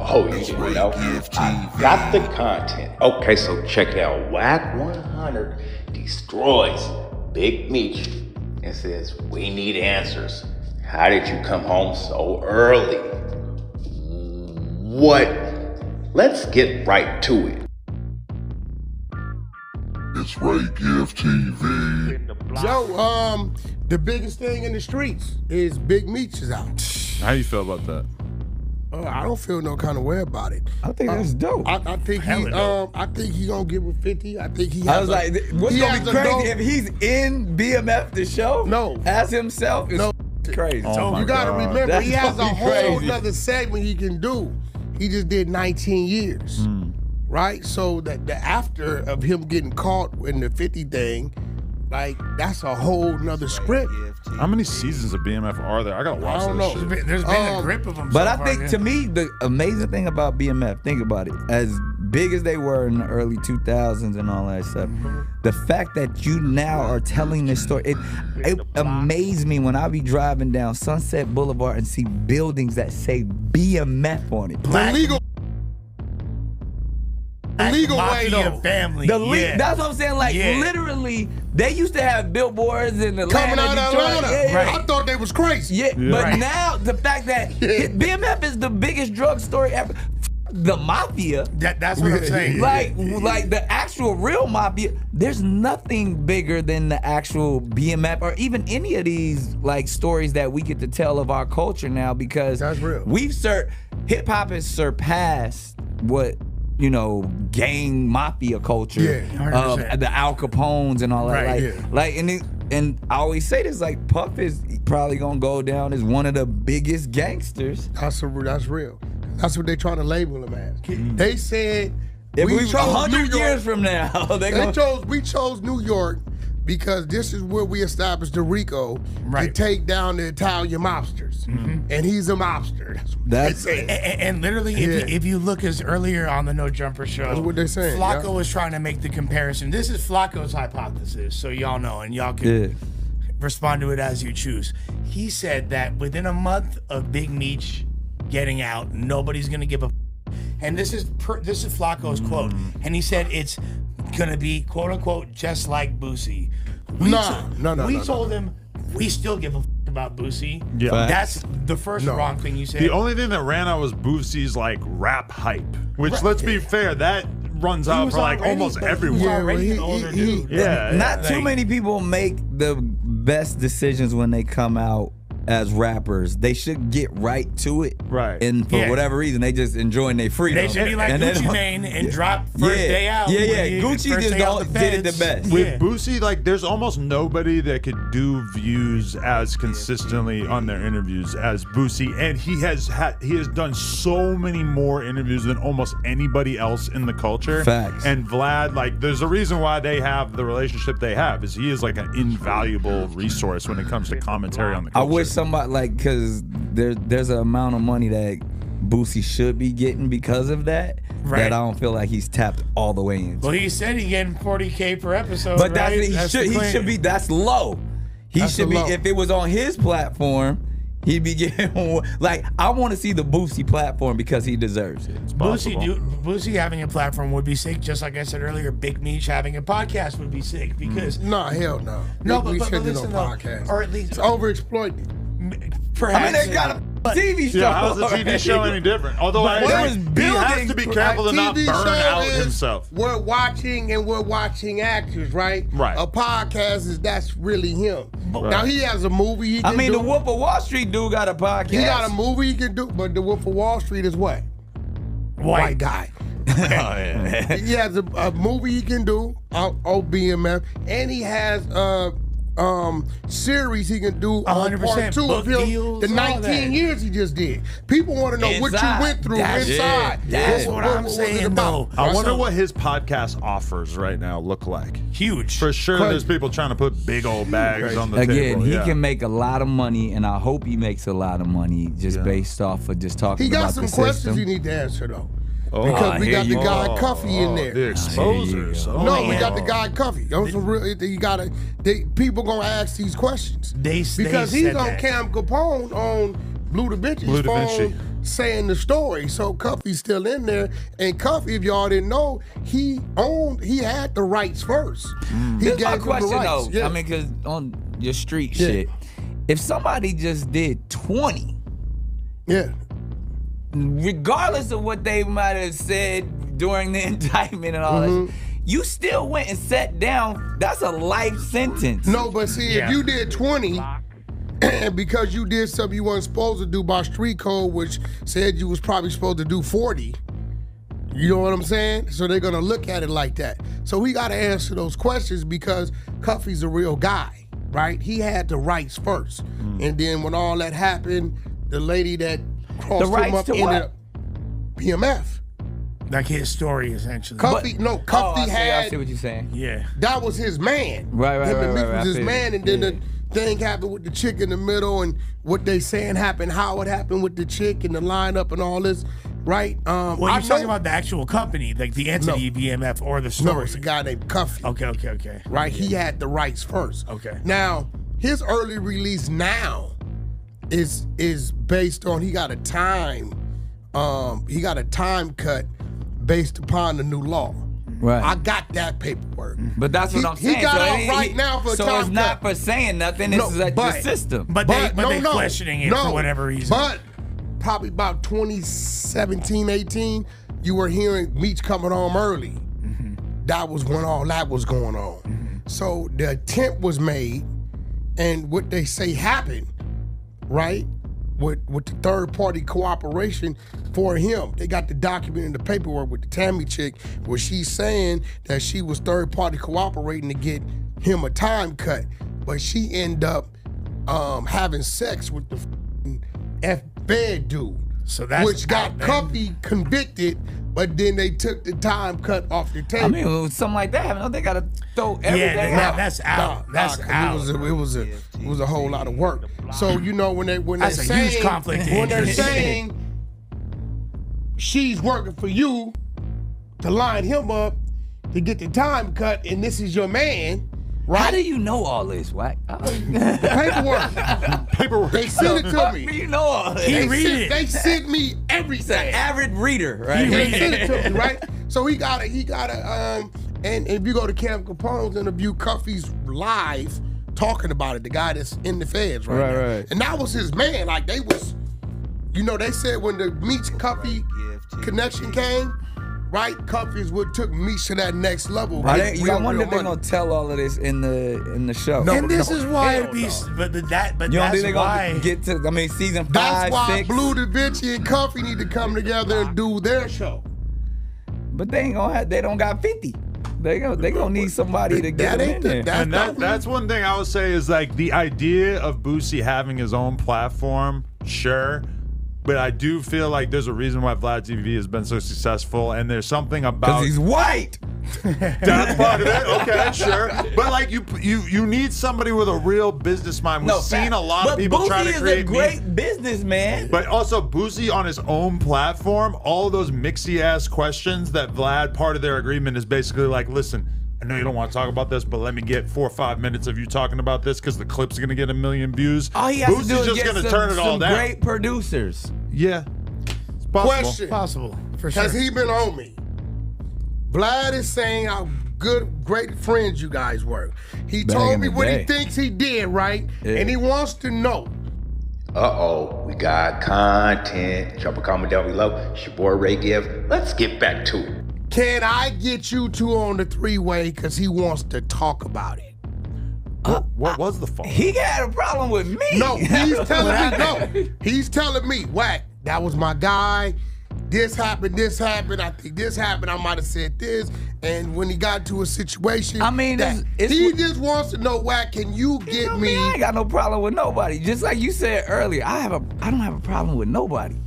Oh, you didn't know? I got the content. Okay, so check it out. Wack 100 destroys Big Meech and says, we need answers. How did you come home so early? What? Let's get right to it. It's Ray Give TV. Joe, the biggest thing in the streets is Big Meech is out. How you feel about that? I don't feel no kind of way about it. I think that's dope. I think he gonna get with 50. I think he has I was like, what's gonna be crazy if he's in BMF the show? No. As himself? It's crazy. Oh you gotta remember, That's he has a gonna be whole crazy. nother segment he can do. He just did 19 years. Right? So the after of him getting caught in the 50 thing, like, that's a whole nother script. How many seasons of BMF are there? I gotta watch I don't this know. shit. There's been a grip of them. But so I think, to me, the amazing thing about BMF, think about it, as big as they were in the early 2000s and all that stuff, the fact that you now are telling this story, it amazed me when I be driving down Sunset Boulevard and see buildings that say BMF on it. The legal way, Mafia though. family. That's what I'm saying. Like, literally, they used to have billboards in Atlanta, Coming out of Detroit. Atlanta. Yeah, I thought they was crazy. Yeah, but now the fact that BMF is the biggest drug story ever. The mafia. That's what I'm saying. Like the actual real mafia. There's nothing bigger than the actual BMF or even any of these like stories that we get to tell of our culture now, because That's real. Hip hop has surpassed what, you know, gang mafia culture, Yeah, 100%. the Al Capones and all that. Right, And I always say this, like, Puff is probably gonna go down as one of the biggest gangsters. That's real. That's what they trying to label him as. They said If we we chose 100 New York. years from now, We chose New York because this is where we established the RICO to Right. take down the Italian mobsters, and he's a mobster. That's what they say. And literally, if you look as earlier on the No Jumper show, That's what they're saying, Flacco yeah. was trying to make the comparison. This is Flacco's hypothesis, so y'all know, and y'all can respond to it as you choose. He said that within a month of Big Meech getting out, nobody's gonna give a. And this is Flacco's quote, and he said it's gonna be quote unquote just like Boosie. We told him we still give a about Boosie. Yeah. That's the first wrong thing you said. The only thing that ran out was Boosie's like rap hype, which let's be fair, that runs out for like almost everyone. Yeah, already well, an older dude. Not too many people make the best decisions when they come out as rappers. They should get right to it. Right. And for whatever reason, they just enjoying their freedom. They should be like And Gucci then- Mane and drop first day out. Gucci First just day out did it the feds. best. With Boosie, like, there's almost nobody that could do views as consistently on their interviews as Boosie, and he has done so many more interviews than almost anybody else in the culture. Facts. And Vlad, like, there's a reason why they have the relationship they have, is he is like an invaluable resource when it comes to commentary on the I culture. wish somebody, like, because there's an amount of money that Boosie should be getting because of that, Right. that I don't feel like he's tapped all the way into. Well, he said he getting $40K per episode. But right? he the should claim. be. That's low. He should be. low. If it was on his platform, he'd be getting. Like, I want to see the Boosie platform because he deserves it. Boosie having a platform would be sick. Just like I said earlier, Big Meech having a podcast would be sick because Nah, hell no. No, we but shouldn't do listen, no though, podcast. or at least It's overexploited. perhaps. I mean, they got a TV show. Yeah, how's the TV show any different? Although But I there was agree, he has to be careful to not TV burn show out is himself. We're watching actors, right? Right. A podcast that's really him. Now he has a movie he can I mean, do. the Wolf of Wall Street dude got a podcast. He got a movie he can do, but the Wolf of Wall Street is what? White guy. He has a movie he can do on BMF, and he has series he can do on 100%, part two book of him. deals, The all 19 that. years he just did. People want to know what you Inside. went through That's- inside. that's what I'm was it saying, about? though. I wonder what his podcast offers right now look like. huge. For sure, there's people trying to put big old bags on the Again, table. he yeah. can make a lot of money, and I hope he makes a lot of money just based off of just talking He got about some the questions system. you need to answer though. Because we here got the you guy go. Cuffy in there. The exposers. go. No, we got the guy Cuffy. Those some real. People gonna ask these questions They because he's said on that. Cam Capone on Bleu Davinci's Bleu phone, Davinci. saying the story. So Cuffy's still in there. And Cuffy, if y'all didn't know, he had the rights first. He This is my gave them the question rights. though. Yeah. I mean, because on your street shit, if somebody just did 20, yeah. regardless of what they might have said during the indictment and all that, you still went and sat down. That's a life sentence. No, but see, if you did 20, and because you did something you weren't supposed to do by street code, which said you was probably supposed to do 40, you know what I'm saying? So they're gonna look at it like that. So we gotta answer those questions because Cuffy's a real guy, right? He had the rights first. And then when all that happened, the lady that crossed him up ended up BMF. Like his story, essentially. Cuffy I see what you're saying. Yeah. That was his man. Right. Him and Meech was I his feel man, you. and then the thing happened with the chick in the middle, and what they saying happened, how it happened with the chick and the lineup and all this, right? Well, you're talking about the actual company, like the entity BMF or the story. No, it's a guy named Cuffy. Okay. Right? He had the rights first. Okay. Now, his early release now is based on he got a time cut based upon the new law. Right. I got that paperwork. But that's what I'm saying. He got so out right now for a so time it's not cut. for saying nothing. This is like the system. But they're questioning it for whatever reason. But probably about 2017, 18, you were hearing Meech coming home early. That was when all that was going on. So the attempt was made, and what they say happened, right? With the third party cooperation for him. They got the document and the paperwork with the Tammy chick where she's saying that she was third party cooperating to get him a time cut. But she ended up having sex with the F-Bed dude. So that's which got Cuffy convicted, but then they took the time cut off the table. I mean, with something like that, don't they gotta throw everything out? That's out. That's out. It was a whole lot of work. So you know when that's they're saying, huge conflict. When they're saying she's working for you to line him up to get the time cut, and this is your man. Right? How do you know all this, Wack? Paperwork. They sent it to me. You know all this. They sent me everything. He's an avid reader, right? They sent it to me, right? So he got and if you go to Camp Capone's interview, Cuffy's live talking about it, the guy that's in the feds right now. Right. And that was his man. Like they was, they said when the Meech Cuffy connection came, right? Cuffy's what took Meech to that next level. I wonder if they're gonna tell all of this in the show. And this is why it'd be, but you don't that's think they're why. gonna get to? I mean, season 5, That's why 6. Bleu, Davinci, and Cuffy need to come together and do their show. But they ain't gonna have. They don't got 50. They gonna need somebody to get them in there. And that's one thing I would say is like the idea of Boosie having his own platform, sure. But I do feel like there's a reason why Vlad TV has been so successful, and there's something about Because he's white. That's part of it. Okay, sure. But like you need somebody with a real business mind. We've seen a lot of people try to create. Boosie is a great businessman. But also Boosie on his own platform, all of those mixy ass questions that Vlad, part of their agreement is basically like, listen, I know you don't want to talk about this, but let me get 4 or 5 minutes of you talking about this because the clip's gonna get 1 million views. All he has to do is just get gonna turn it all some down. great producers. Yeah, it's possible. Question. Possible, for sure. Has he been on me? Vlad is saying how great friends you guys were. He Back told in me the what day. he thinks he did, right? Yeah. And he wants to know. We got content. Drop a comment down below. It's your boy Ray Gift. Let's get back to it. Can I get you two on the 3-way? Because he wants to talk about it. What was the fault? He had a problem with me. No, he's telling me, no. He's telling me, Wack, that was my guy. This happened. I think this happened. I might have said this. And when he got to a situation, I mean, he just wants to know, Wack, can you get me? I ain't got no problem with nobody. Just like you said earlier, I don't have a problem with nobody.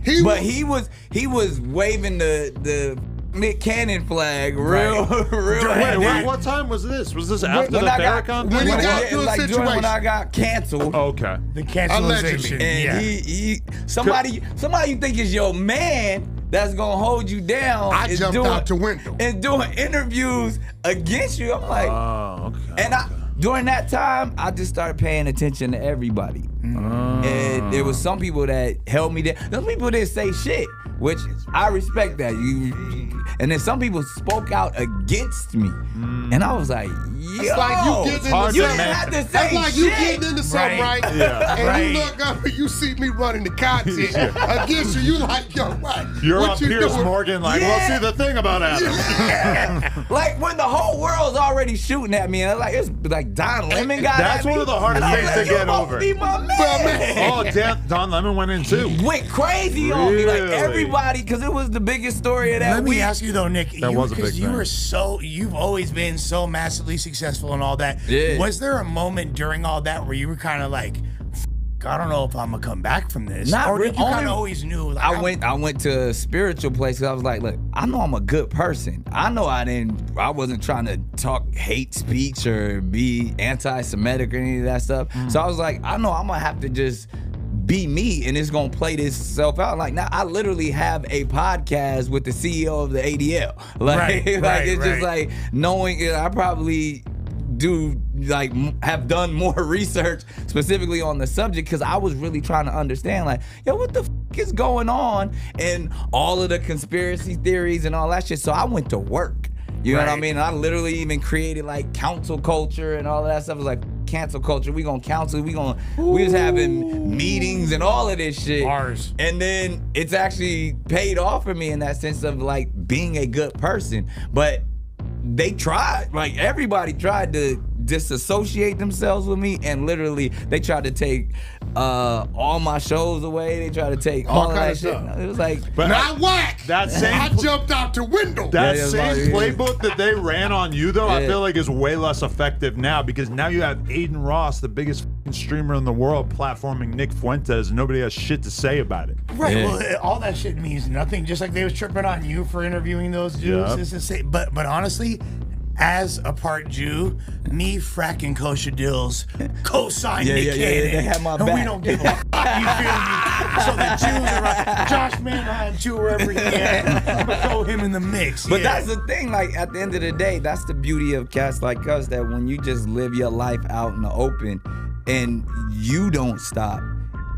He was waving the Nick Cannon flag real. Wait, what time was this? Was this after the Farrakhan thing? When I got canceled. Okay. The cancellation. And somebody you think is your man that's gonna hold you down. I jumped out the window and doing interviews against you. I'm like, okay. And during that time, I just started paying attention to everybody. And there was some people that held me down. Those people didn't say shit, which I respect that. And then some people spoke out against me. And I was like, yo, it's like you getting into you didn't have to say That's like shit. you getting into something, right? Yeah. And you look up and you see me running the content against you. You like, yo, what? You're what on you Piers doing? Morgan like, well, see the thing about Adam. Like when the whole world's already shooting at me, and it's like Don Lemon got That's at me. one of the hardest And I things was to like, get you over. Be my man. Oh, Don Lemon went in too. Went crazy on me, like Really? everybody, because it was the biggest story of that Let week. me ask you though, Nick. That was a big because you thing. were you've always been so massively successful and all that. Yeah. Was there a moment during all that where you were kind of like, I don't know if I'm gonna come back from this? Not or did really. you kind of always knew? Like, I went to a spiritual place because I was like, look, I know I'm a good person. I know I wasn't trying to talk hate speech or be anti-Semitic or any of that stuff. So I was like, I know I'm gonna have to just be me and it's gonna play this self out. Like now I literally have a podcast with the CEO of the ADL. Like, it's just like knowing I probably do like have done more research specifically on the subject because I was really trying to understand like, yo, what the f is going on and all of the conspiracy theories and all that shit. So I went to work. You know what I mean? And I literally even created like council culture and all of that stuff. It was like cancel culture. We gonna counsel. We was having meetings and all of this shit. Bars. And then it's actually paid off for me in that sense of like being a good person. But they tried, like everybody tried to disassociate themselves with me, and literally they tried to take all my shows away. They tried to take all of that shit. stuff. It was like, But Not Wack. that same I jumped out the window. That Yeah, same yeah. playbook that they ran on you, though, I Yeah. feel like is way less effective now because now you have Aiden Ross, the biggest f***ing streamer in the world, platforming Nick Fuentes, and nobody has shit to say about it. Right. Yeah. Well, all that shit means nothing. Just like they was tripping on you for interviewing those Jews. Yeah. It's the same. But honestly, as a part Jew, me fracking kosher dills co-signed Nick Cannon. They had my and back. we don't give a fuck. You feel me? So the Jews are like, Josh Manheim, Jew wherever he is. I'm gonna throw him in the mix. But yeah. that's the thing, like at the end of the day, that's the beauty of cats like us, that when you just live your life out in the open and you don't stop,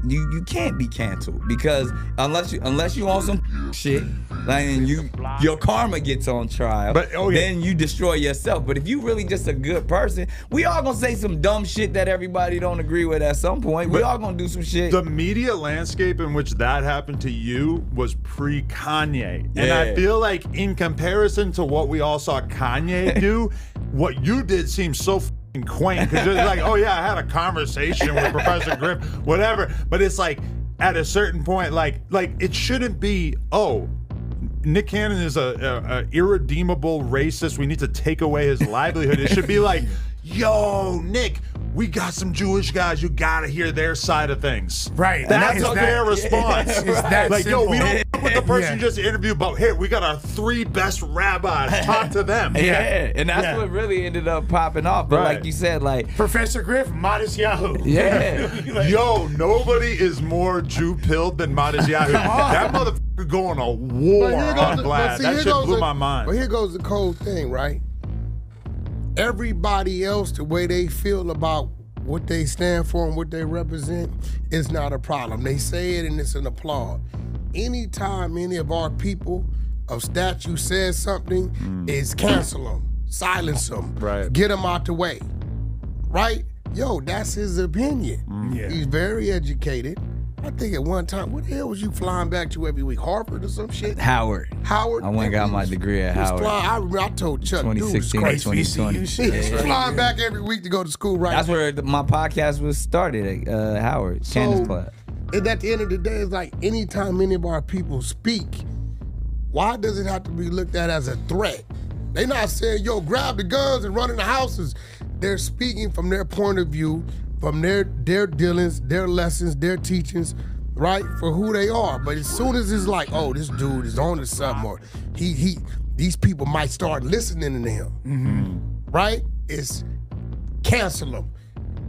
you can't be canceled because unless you on some shit, like and your karma gets on trial, But, then you destroy yourself. But if you really just a good person, we all gonna say some dumb shit that everybody don't agree with at some point. We all gonna do some shit. The media landscape in which that happened to you was pre-Kanye. And Yeah. I feel like in comparison to what we all saw Kanye do, what you did seems so f***ing quaint because it's like, oh yeah, I had a conversation with Professor Griff, whatever. But it's like at a certain point, like it shouldn't be, oh, Nick Cannon is a irredeemable racist. We need to take away his livelihood. It should be like, yo, Nick, we got some Jewish guys. You gotta hear their side of things. Right. That's Is their response. It's that Like, yo, we simple. don't fuck with the person Yeah. you just interviewed, but here, we got our 3 best rabbis. Talk to them. yeah, and that's Yeah. what really ended up popping off. But Right. like you said, like, Professor Griff, modest Yahoo. yeah. Yo, nobody is more Jew-pilled than Matisyahu. That motherfucker going to war on Vlad. That shit blew my mind. But here goes the cold thing, right? Everybody else, the way they feel about what they stand for and what they represent is not a problem. They say it and it's an applaud. Anytime any of our people of statue says something, is cancel them, silence them, Right. get them out the way, right? Yo, that's his opinion. Yeah. He's very educated. I think at one time, what the hell was you flying back to every week? Harvard or some shit? Howard. Howard? I went and got my degree at He was Howard. flying, I remember I told Chuck, dude, was 2016 crazy. 2020. HBCU shit. He was flying back every week to go to school, right? That's where my podcast was started at Howard, Candace Club. And at the end of the day, it's like anytime any of our people speak, why does it have to be looked at as a threat? They not saying, yo, grab the guns and run in the houses. They're speaking from their point of view, from their dealings, their lessons, their teachings, right, for who they are. But as soon as it's like, oh, this dude is on to something, or these people might start listening to him, right? It's cancel him,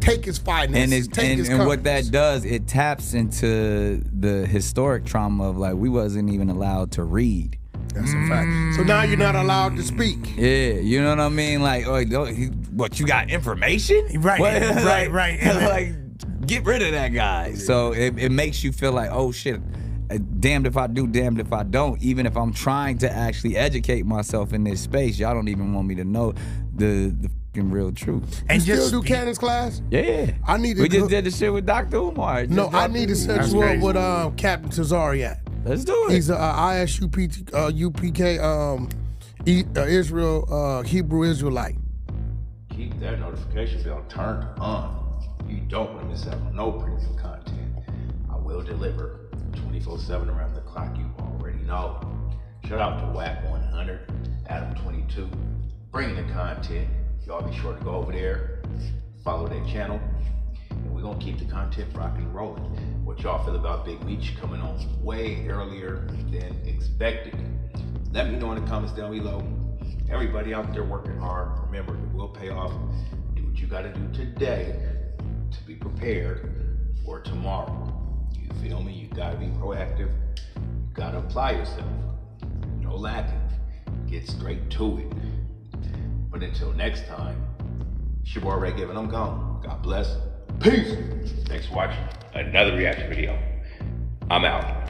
take his finances, take his And what companies. that does, it taps into the historic trauma of like we wasn't even allowed to read. That's a fact. So now you're not allowed to speak. Yeah, you know what I mean? Like, oh, what, you got information? Right, What? right, right. And then- Like, get rid of that guy. So it makes you feel like, oh shit, damned if I do, damned if I don't. Even if I'm trying to actually educate myself in this space, y'all don't even want me to know the fucking real truth. And you still do Cannon's class? Yeah. We just did the shit with Dr. Umar. No, I need to set you up with Captain Tazariak. Let's do it. He's a UPK Israel Hebrew Israelite. Keep that notification bell turned on. You don't want to miss out on no premium content. I will deliver 24/7 around the clock. You already know. Shout out to Wack 100, Adam 22, bringing the content. Y'all be sure to go over there, follow their channel, and we're gonna keep the content rocking and rolling. What y'all feel about Big Meech coming on way earlier than expected? Let me know in the comments down below. Everybody out there working hard, remember, it will pay off. Do what you gotta do today to be prepared for tomorrow. You feel me? You gotta be proactive. You gotta apply yourself. No lacking. Get straight to it. But until next time, it's your boy Ray Given. I'm gone. God bless. Peace. Thanks for watching another reaction video. I'm out.